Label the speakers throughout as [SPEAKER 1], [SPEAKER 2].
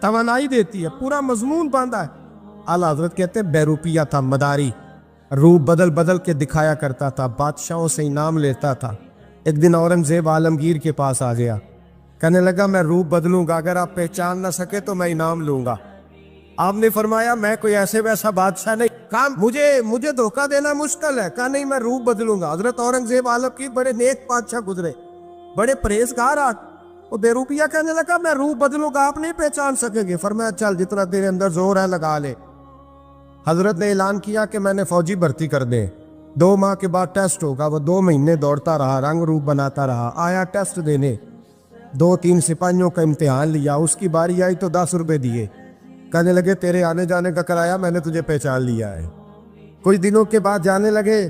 [SPEAKER 1] توانائی دیتی ہے, پورا مضمون باندھا ہے. اعلیٰ حضرت کہتے ہیں بہروپیہ تھا, مداری, روپ بدل بدل کے دکھایا کرتا تھا, بادشاہوں سے انعام لیتا تھا. ایک دن اورنگزیب عالمگیر کے پاس آ گیا, کہنے لگا میں روپ بدلوں گا, اگر آپ پہچان نہ سکے تو میں انعام لوں گا. آپ نے فرمایا میں کوئی ایسے ویسا بادشاہ نہیں, کہا مجھے دھوکہ دینا مشکل ہے. کہا نہیں میں روپ بدلوں گا. حضرت اورنگزیب عالمگیر بڑے نیک بادشاہ گزرے, بڑے پرہیزگار. وہ بہروپیہ کہنے لگا میں روپ بدلوں گا, آپ نہیں پہچان سکیں گے. فرمایا چل جتنا تیرے اندر زور ہے لگا لے. حضرت نے اعلان کیا کہ میں نے فوجی بھرتی کر دیں, 2 ماہ کے بعد ٹیسٹ ہوگا. وہ 2 مہینے دوڑتا رہا, رنگ روپ بناتا رہا, آیا ٹیسٹ دینے, 2-3 سپاہیوں کا امتحان لیا. اس کی باری آئی تو 10 روپے دیے, کہنے لگے تیرے آنے جانے کا کرایہ میں نے تجھے پہچان لیا ہے. کچھ دنوں کے بعد جانے لگے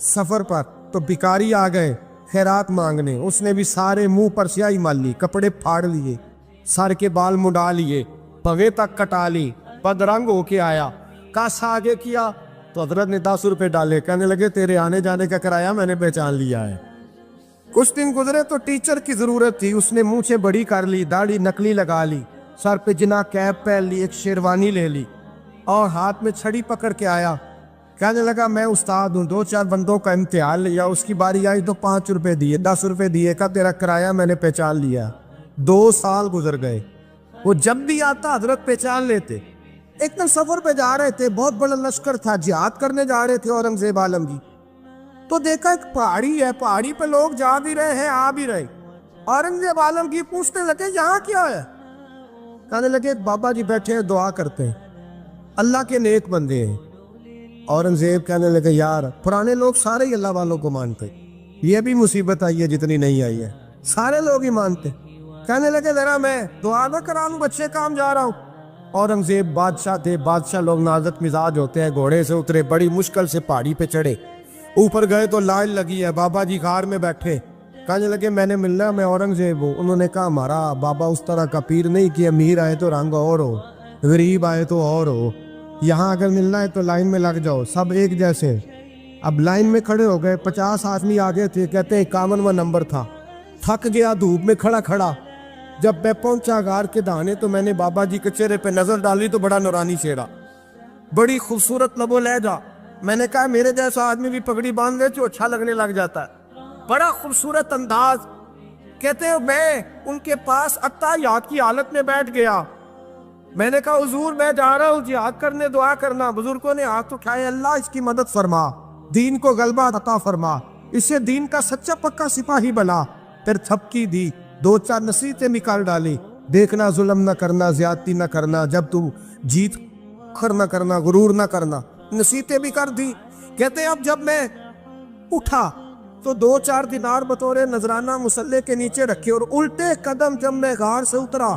[SPEAKER 1] سفر پر, تو بھکاری آ گئے خیرات مانگنے. اس نے بھی سارے منہ پر سیاہی مال لی, کپڑے پھاڑ لیے, سر کے بال مڈا لیے, پگے تک کٹا لی, بدرنگ ہو کے آیا. کاسا آگے کیا تو حضرت نے 10 روپے ڈالے, کہنے لگے تیرے آنے جانے کا کرایہ میں نے پہچان لیا ہے. کچھ دن گزرے تو ٹیچر کی ضرورت تھی. اس نے مونچھیں بڑی کر لی, داڑھی نکلی لگا لی, سر پہ جنا کیپ پہن لی, ایک شیروانی لے لی اور ہاتھ میں چھڑی پکڑ کے آیا. کہنے لگا میں استاد ہوں, 2-4 بندوں کا امتحان لیا. اس کی باری آئی تو 5 روپے دیے, 10 روپے دیے, کہا تیرا کرایہ میں نے پہچان لیا. 2 سال گزر گئے. وہ جب بھی آتا حضرت پہچان لیتے. ایک دن سفر پہ جا رہے تھے, بہت بڑا لشکر تھا, جہاد کرنے جا رہے تھے اورنگزیب عالمگیر. تو دیکھا ایک پہاڑی ہے, پہاڑی پہ لوگ جا بھی رہے ہیں آ بھی رہے. اورنگزیب عالمگیر پوچھنے لگے یہاں کیا ہے؟ کہنے لگے بابا جی بیٹھے ہیں دعا کرتے ہیں, اللہ کے نیک بندے ہیں. اورنگزیب کہنے لگے یار پرانے لوگ سارے ہی اللہ والوں کو مانتے, یہ بھی مصیبت آئی ہے جتنی نہیں آئی ہے, سارے لوگ ہی مانتے. کہنے لگے ذرا میں دعا نہ کرا لوں, بچے کام جا رہا ہوں. اورنگزیب بادشاہ تھے, بادشاہ لوگ نازک مزاج ہوتے ہیں. گھوڑے سے اترے, بڑی مشکل سے پہاڑی پہ چڑھے, اوپر گئے تو لائن لگی ہے. بابا جی غار میں بیٹھے, کہنے لگے میں نے ملنا, میں اورنگزیب ہوں. انہوں نے کہا ہمارا بابا اس طرح کا پیر نہیں کہ امیر آئے تو رنگ اور ہو, غریب آئے تو اور ہو. یہاں اگر ملنا ہے تو لائن میں لگ جاؤ, سب ایک جیسے. اب لائن میں کھڑے ہو گئے, 50 آدمی آگے تھے, کہتے ہیں 51واں نمبر تھا. تھک گیا دھوپ میں کھڑا کھڑا. جب میں پہنچا غار کے دہانے تو میں نے بابا جی کے چہرے پہ نظر ڈالی تو بڑا نورانی چہرہ, بڑی خوبصورت لب و لہجہ. میں نے کہا میرے جیسا آدمی بھی پگڑی باندھ لے تو اچھا لگنے لگ جاتا ہے, بڑا خوبصورت انداز. کہتے ہیں میں ان کے پاس اتحیات کی حالت میں بیٹھ گیا. میں نے کہا حضور میں جا رہا ہوں جہاد کرنے, دعا کرنا. بزرگوں نے ہاتھ اٹھائے, اللہ اس کی مدد فرما, دین کو غلبہ عطا فرما, اسے دین کا سچا پکا سپاہی بنا. پھر تھپکی دی, 2-4 نصیحتیں بھی کر ڈالی. دیکھنا ظلم نہ کرنا, زیادتی نہ کرنا, جب تم جیت کر نہ کرنا, غرور نہ کرنا, نصیحتیں بھی کر دی. کہتے اب جب میں اٹھا تو 2-4 دینار بطور نذرانہ مسلح کے نیچے رکھے, اور الٹے قدم جب میں غار سے اترا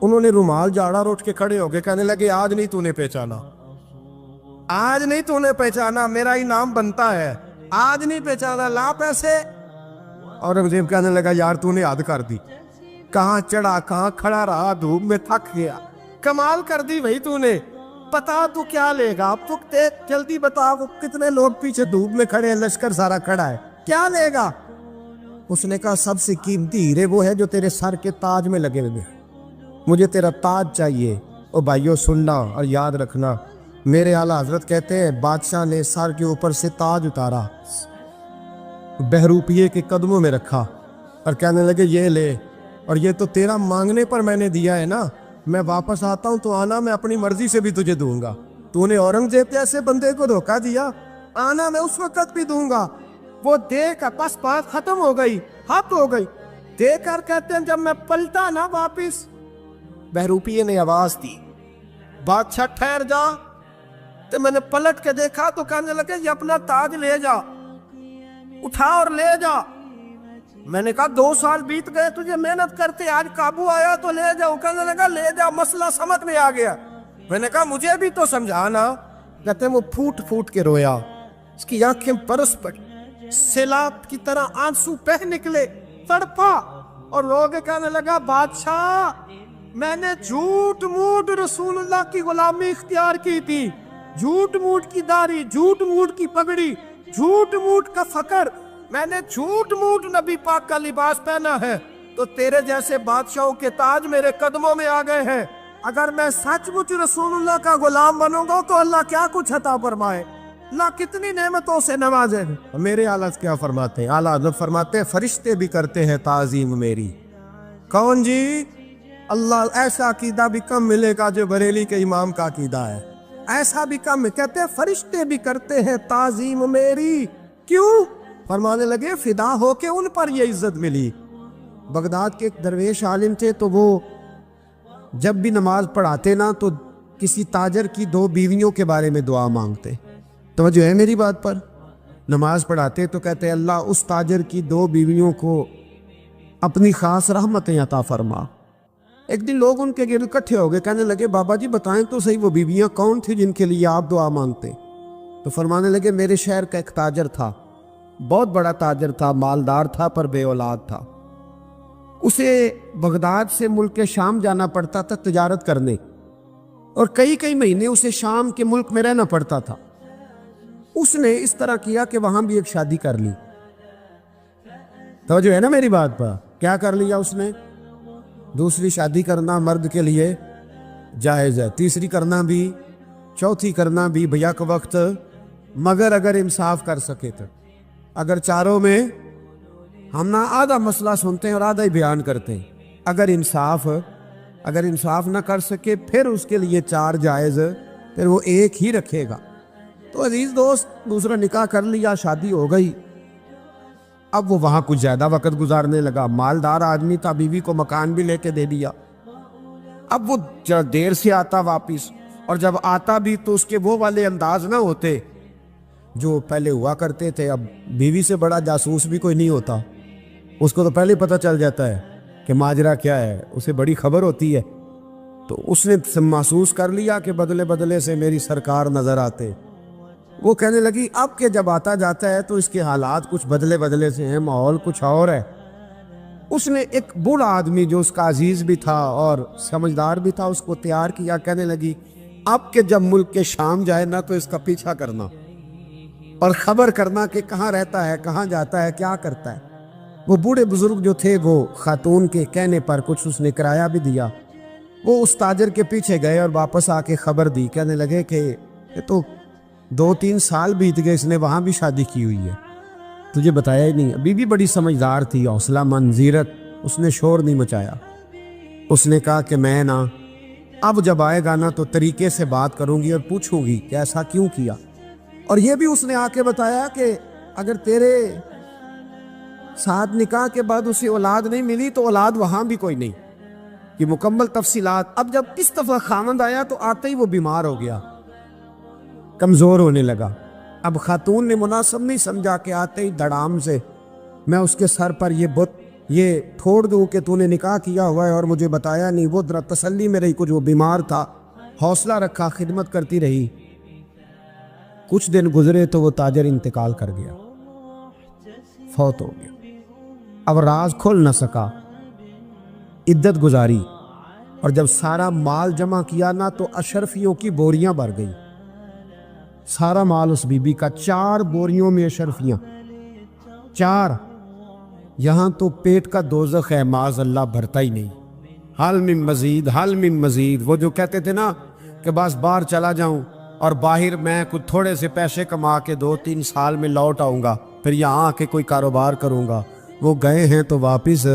[SPEAKER 1] انہوں نے رومال جھاڑا اور اٹھ کے کھڑے ہو گئے. کہنے لگے آج نہیں تو نے پہچانا, آج نہیں تو نے پہچانا, میرا انعام بنتا ہے, آج نہیں پہچانا, لا پیسے. اورنگزیب کہنے لگا یار تو نے حد کر دی, کہاں چڑھا کہاں کھڑا رہا, دھوپ میں تھک گیا, کمال کر دی بھائی تو نے. پتا تو کیا لے گا, اب تو جلدی بتا, وہ کتنے لوگ پیچھے دھوپ میں کھڑے ہیں, لشکر سارا کھڑا ہے, کیا لے گا؟ اس نے کہا سب سے قیمتی ہیرے وہ ہے جو تیرے سر کے تاج میں لگے ہوئے, مجھے تیرا تاج چاہیے. او بھائیو سننا اور یاد رکھنا, میرے اعلیٰ حضرت کہتے ہیں بادشاہ نے سر کے اوپر سے تاج اتارا, بہروپیے کے قدموں میں رکھا اور کہنے لگے یہ لے, اور یہ تو تیرا مانگنے پر میں نے دیا ہے نا, میں واپس آتا ہوں تو آنا میں اپنی مرضی سے بھی تجھے دوں گا. تو نے اورنگزیب جیسے بندے کو دھوکہ دیا, آنا میں اس وقت بھی دوں گا. وہ دے کر بس بات ختم ہو گئی, حد ہو گئی. دے کر کہتے ہیں جب میں پلٹا نا واپس, بہروپیے نے آواز دی بادشاہ ٹھہر جا. تو میں نے پلٹ کے دیکھا تو کہنے لگے یہ اپنا تاج لے جا, اٹھا اور لے جا. میں نے کہا 2 سال بیت گئے تجھے محنت کرتے, آج قابو آیا تو لے جاؤ. کہنے لگا لے جا, مسئلہ سمجھ میں آ گیا. میں نے کہا مجھے بھی تو سمجھانا. کہتے ہیں وہ پھوٹ پھوٹ کے رویا, اس کی آنکھیں برس پڑی, سیلاب کی طرح آنسو بہہ نکلے, تڑپا اور رو کے کہنے لگا بادشاہ میں نے جھوٹ موٹ رسول اللہ کی غلامی اختیار کی تھی, جھوٹ موٹ کی داڑھی, جھوٹ موٹ کی پگڑی, جھوٹ موٹ کا فقر, میں نے جھوٹ موٹ نبی پاک کا لباس پہنا ہے, تو تیرے جیسے بادشاہوں کے تاج میرے قدموں میں آ گئے ہیں. اگر میں سچ مچ رسول اللہ کا غلام بنوں گا تو اللہ کیا کچھ عطا فرمائے، اللہ کتنی نعمتوں سے نوازے۔ میرے اعلیٰ کیا فرماتے ہیں؟ اعلیٰ حضرت فرماتے ہیں فرشتے بھی کرتے ہیں تعظیم میری۔ کون جی؟ اللہ ایسا عقیدہ بھی کم ملے گا جو بریلی کے امام کا عقیدہ ہے، ایسا بھی کم، کہتے ہیں فرشتے بھی کرتے ہیں تعظیم میری۔ کیوں؟ فرمانے لگے فدا ہو کے ان پر یہ عزت ملی۔ بغداد کے ایک درویش عالم تھے، تو وہ جب بھی نماز پڑھاتے نا تو کسی تاجر کی 2 بیویوں کے بارے میں دعا مانگتے۔ توجہ ہے میری بات پر؟ نماز پڑھاتے تو کہتے اللہ اس تاجر کی 2 بیویوں کو اپنی خاص رحمتیں عطا فرما۔ ایک دن لوگ ان کے گرد اکٹھے ہو گئے، کہنے لگے بابا جی بتائیں تو صحیح وہ بیویاں کون تھی جن کے لیے آپ دعا مانگتے؟ تو فرمانے لگے میرے شہر کا ایک تاجر تھا، بہت بڑا تاجر تھا، مالدار تھا پر بے اولاد تھا۔ اسے بغداد سے ملک شام جانا پڑتا تھا تجارت کرنے، اور کئی مہینے اسے شام کے ملک میں رہنا پڑتا تھا۔ اس نے اس طرح کیا کہ وہاں بھی ایک شادی کر لی۔ توجہ ہے نا میری بات پر؟ کیا کر لیا اس نے؟ دوسری شادی کرنا مرد کے لیے جائز ہے، تیسری کرنا بھی، چوتھی کرنا بھی بھیا کے وقت، مگر اگر انصاف کر سکے تو۔ اگر چاروں میں ہم نہ آدھا مسئلہ سنتے ہیں اور آدھا ہی بیان کرتے ہیں، اگر انصاف نہ کر سکے پھر اس کے لیے 4 جائز، پھر وہ ایک ہی رکھے گا۔ تو عزیز دوست دوسرا نکاح کر لیا، شادی ہو گئی، اب وہ وہاں کچھ زیادہ وقت گزارنے لگا، مالدار آدمی تھا، بیوی کو مکان بھی لے کے دے دیا۔ اب وہ دیر سے آتا واپس، اور جب آتا بھی تو اس کے وہ والے انداز نہ ہوتے جو پہلے ہوا کرتے تھے۔ اب بیوی سے بڑا جاسوس بھی کوئی نہیں ہوتا، اس کو تو پہلے پتہ چل جاتا ہے کہ ماجرا کیا ہے، اسے بڑی خبر ہوتی ہے۔ تو اس نے محسوس کر لیا کہ بدلے بدلے سے میری سرکار نظر آتے۔ وہ کہنے لگی اب کہ جب آتا جاتا ہے تو اس کے حالات کچھ بدلے بدلے سے ہیں، ماحول کچھ اور ہے۔ اس نے ایک بوڑھا آدمی جو اس کا عزیز بھی تھا اور سمجھدار بھی تھا اس کو تیار کیا، کہنے لگی اب کہ جب ملک کے شام جائے نا تو اس کا پیچھا کرنا اور خبر کرنا کہ کہاں رہتا ہے، کہاں جاتا ہے، کیا کرتا ہے۔ وہ بوڑھے بزرگ جو تھے وہ خاتون کے کہنے پر کچھ اس نے کرایہ بھی دیا، وہ اس تاجر کے پیچھے گئے اور واپس آ کے خبر دی، کہنے لگے کہ یہ تو 2-3 سال بیت گئے، اس نے وہاں بھی شادی کی ہوئی ہے، تجھے بتایا ہی نہیں۔ بیوی بڑی سمجھدار تھی، حوصلہ مند، زیرت، اس نے شور نہیں مچایا۔ اس نے کہا کہ میں نا اب جب آئے گا نا تو طریقے سے بات کروں گی اور پوچھوں گی کہ ایسا کیوں کیا، اور یہ بھی اس نے آ کے بتایا کہ اگر تیرے ساتھ نکاح کے بعد اسے اولاد نہیں ملی تو اولاد وہاں بھی کوئی نہیں، یہ مکمل تفصیلات۔ اب جب اس دفعہ خامند آیا تو آتے ہی وہ بیمار ہو گیا، کمزور ہونے لگا۔ اب خاتون نے مناسب نہیں سمجھا کہ آتے ہی دڑام سے میں اس کے سر پر یہ ٹھوڑ دوں کہ تو نے نکاح کیا ہوا ہے اور مجھے بتایا نہیں۔ وہ ذرا تسلی میں رہی، کچھ وہ بیمار تھا، حوصلہ رکھا، خدمت کرتی رہی۔ کچھ دن گزرے تو وہ تاجر انتقال کر گیا، فوت ہو گیا۔ اب راز کھل نہ سکا، عدت گزاری، اور جب سارا مال جمع کیا نا تو اشرفیوں کی بوریاں بھر گئی، سارا مال اس بی بی کا، 4 بوریوں میں اشرفیاں، 4۔ یہاں تو پیٹ کا دوزخ ہے، معاذ اللہ، بھرتا ہی نہیں۔ حل من مزید، حل من مزید۔ وہ جو کہتے تھے نا کہ بس باہر چلا جاؤں اور باہر میں کچھ تھوڑے سے پیسے کما کے 2-3 سال میں لوٹ آؤں گا، پھر یہاں آ کے کوئی کاروبار کروں گا، وہ گئے ہیں تو واپس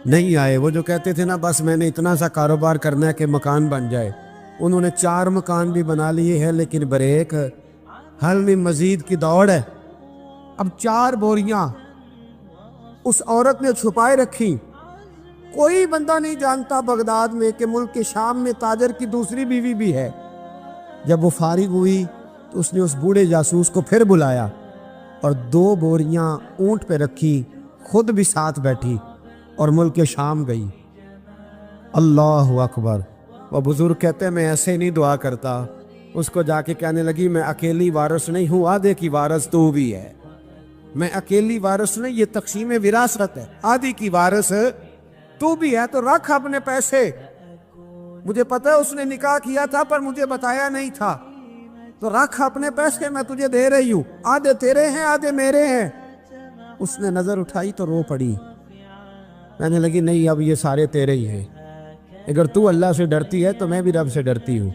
[SPEAKER 1] نہیں آئے۔ وہ جو کہتے تھے نا بس میں نے اتنا سا کاروبار کرنا ہے کہ مکان بن جائے، انہوں نے 4 مکان بھی بنا لیے ہیں، لیکن بریک حل من مزید کی دوڑ ہے۔ اب 4 بوریاں اس عورت نے چھپائے رکھی، کوئی بندہ نہیں جانتا بغداد میں کہ ملک کے شام میں تاجر کی دوسری بیوی بھی ہے۔ جب وہ فارغ ہوئی تو اس نے اس بوڑھے جاسوس کو پھر بلایا اور 2 بوریاں اونٹ پہ رکھی، خود بھی ساتھ بیٹھی اور ملک شام گئی۔ اللہ اکبر۔ وہ بزرگ کہتے ہیں میں ایسے نہیں دعا کرتا، اس کو جا کے کہنے لگی میں اکیلی وارث نہیں ہوں، آدھے کی وارث تو بھی ہے، میں اکیلی وارث نہیں، یہ تقسیم وراثت ہے، آدھی کی وارث تو بھی ہے، تو رکھ اپنے پیسے، مجھے پتہ ہے اس نے نکاح کیا تھا پر مجھے بتایا نہیں تھا، تو رکھ اپنے پیسے، میں تجھے دے رہی ہوں، آدھے تیرے ہیں آدھے میرے ہیں۔ اس نے نظر اٹھائی تو رو پڑی، کہنے لگی نہیں اب یہ سارے تیرے ہی ہیں، اگر تو اللہ سے ڈرتی ہے تو میں بھی رب سے ڈرتی ہوں،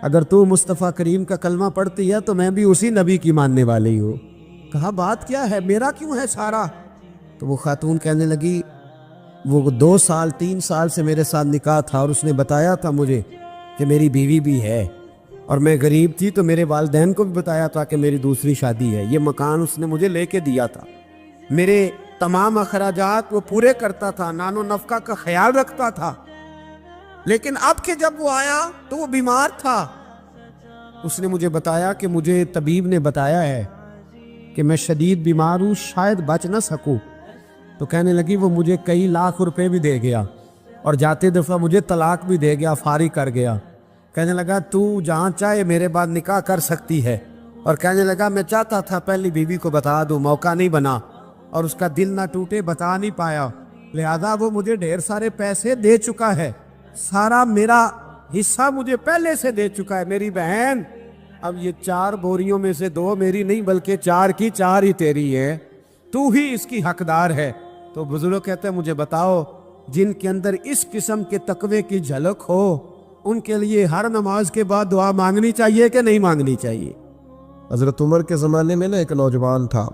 [SPEAKER 1] اگر تو مصطفیٰ کریم کا کلمہ پڑھتی ہے تو میں بھی اسی نبی کی ماننے والی ہوں۔ کہا بات کیا ہے، میرا کیوں ہے سارا؟ تو وہ خاتون کہنے لگی وہ 2 سال 3 سال سے میرے ساتھ نکاح تھا اور اس نے بتایا تھا مجھے کہ میری بیوی بھی ہے، اور میں غریب تھی تو میرے والدین کو بھی بتایا تھا کہ میری دوسری شادی ہے۔ یہ مکان اس نے مجھے لے کے دیا تھا، میرے تمام اخراجات وہ پورے کرتا تھا، نان و نفقہ کا خیال رکھتا تھا، لیکن اب کہ جب وہ آیا تو وہ بیمار تھا۔ اس نے مجھے بتایا کہ مجھے طبیب نے بتایا ہے کہ میں شدید بیمار ہوں، شاید بچ نہ سکوں۔ تو کہنے لگی وہ مجھے کئی لاکھ روپے بھی دے گیا اور جاتے دفعہ مجھے طلاق بھی دے گیا، فارغ کر گیا۔ کہنے لگا تو جہاں چاہے میرے بعد نکاح کر سکتی ہے، اور کہنے لگا میں چاہتا تھا پہلی بیوی کو بتا دوں، موقع نہیں بنا اور اس کا دل نہ ٹوٹے، بتا نہیں پایا، لہذا وہ مجھے ڈھیر سارے پیسے دے چکا ہے، سارا میرا حصہ مجھے پہلے سے دے چکا ہے۔ میری بہن اب یہ 4 بوریوں میں سے 2 میری نہیں بلکہ 4 کی 4 ہی تیری ہے، تو ہی اس کی حقدار ہے۔ تو بزرگ کہتے ہیں مجھے بتاؤ جن کے اندر اس قسم کے تقوی کی جھلک ہو ان کے لیے ہر نماز کے بعد دعا مانگنی چاہیے کہ نہیں مانگنی چاہیے؟ حضرت عمر کے زمانے میں ایک نوجوان تھا،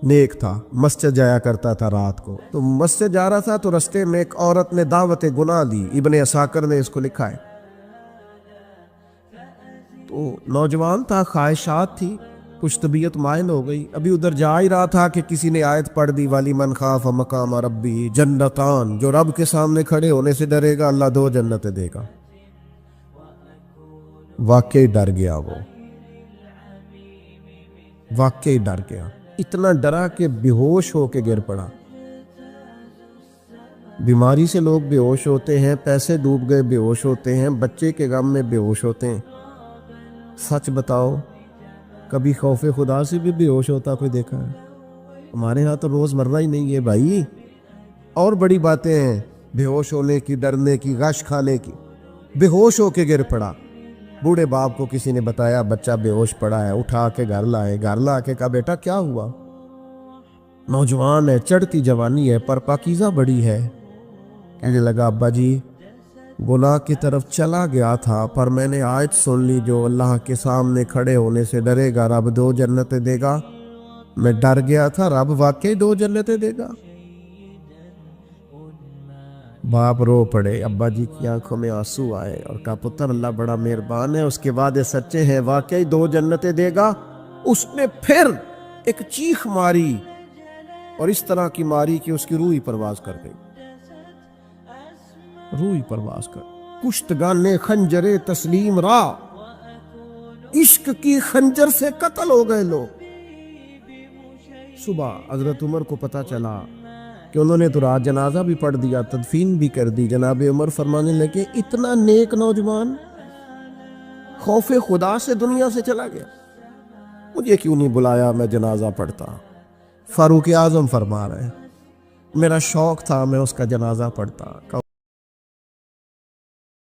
[SPEAKER 1] نیک تھا، مسجد جایا کرتا تھا رات کو۔ تو مسجد جا رہا تھا تو رستے میں ایک عورت نے دعوت گناہ دی، ابن عساکر نے اس کو لکھا ہے۔ تو نوجوان تھا، خواہشات تھی، کچھ طبیعت مائل ہو گئی، ابھی ادھر جا ہی رہا تھا کہ کسی نے آیت پڑھ دی والی من خاف مقام ربی جنتان، جو رب کے سامنے کھڑے ہونے سے ڈرے گا اللہ 2 جنتیں دے گا۔ واقعی ڈر گیا، وہ واقعی ڈر گیا، اتنا ڈرا کہ بے ہوش ہو کے گر پڑا۔ بیماری سے لوگ بے ہوش ہوتے ہیں، پیسے ڈوب گئے بے ہوش ہوتے ہیں، بچے کے غم میں بے ہوش ہوتے ہیں۔ سچ بتاؤ کبھی خوف خدا سے بھی بے ہوش ہوتا کوئی دیکھا ہے؟ ہمارے ہاں تو روز مرہ ہی نہیں ہے بھائی، اور بڑی باتیں ہیں بے ہوش ہونے کی، ڈرنے کی، غش کھانے کی۔ بے ہوش ہو کے گر پڑا، بوڑھے باپ کو کسی نے بتایا بچہ بے ہوش پڑا ہے، اٹھا کے گھر لائے، گھر لا کے کہا بیٹا کیا ہوا؟ نوجوان ہے، چڑھتی جوانی ہے پر پاکیزہ بڑی ہے۔ کہنے لگا ابا جی گناہ کی طرف چلا گیا تھا پر میں نے آیت سن لی جو اللہ کے سامنے کھڑے ہونے سے ڈرے گا رب 2 جنتیں دے گا، میں ڈر گیا تھا، رب واقعی 2 جنتیں دے گا۔ باپ رو پڑے، ابا جی کی آنکھوں میں آنسو آئے اور کہا پتر اللہ بڑا مہربان ہے، اس کے وعدے سچے ہیں، واقعی 2 جنتیں دے گا۔ اس نے پھر ایک چیخ ماری اور اس طرح کی ماری کہ اس کی روح ہی پرواز کر گئی، روح ہی پرواز کر۔ کشتگان خنجر تسلیم را، عشق کی خنجر سے قتل ہو گئے لوگ۔ صبح حضرت عمر کو پتہ چلا کہ انہوں نے تو رات جنازہ بھی پڑھ دیا، تدفین بھی کر دی۔ جناب عمر فرمانے لگے اتنا نیک نوجوان خوف خدا سے دنیا سے چلا گیا، مجھے کیوں نہیں بلایا میں جنازہ پڑھتا؟ فاروق اعظم فرما رہے ہیں میرا شوق تھا میں اس کا جنازہ پڑھتا۔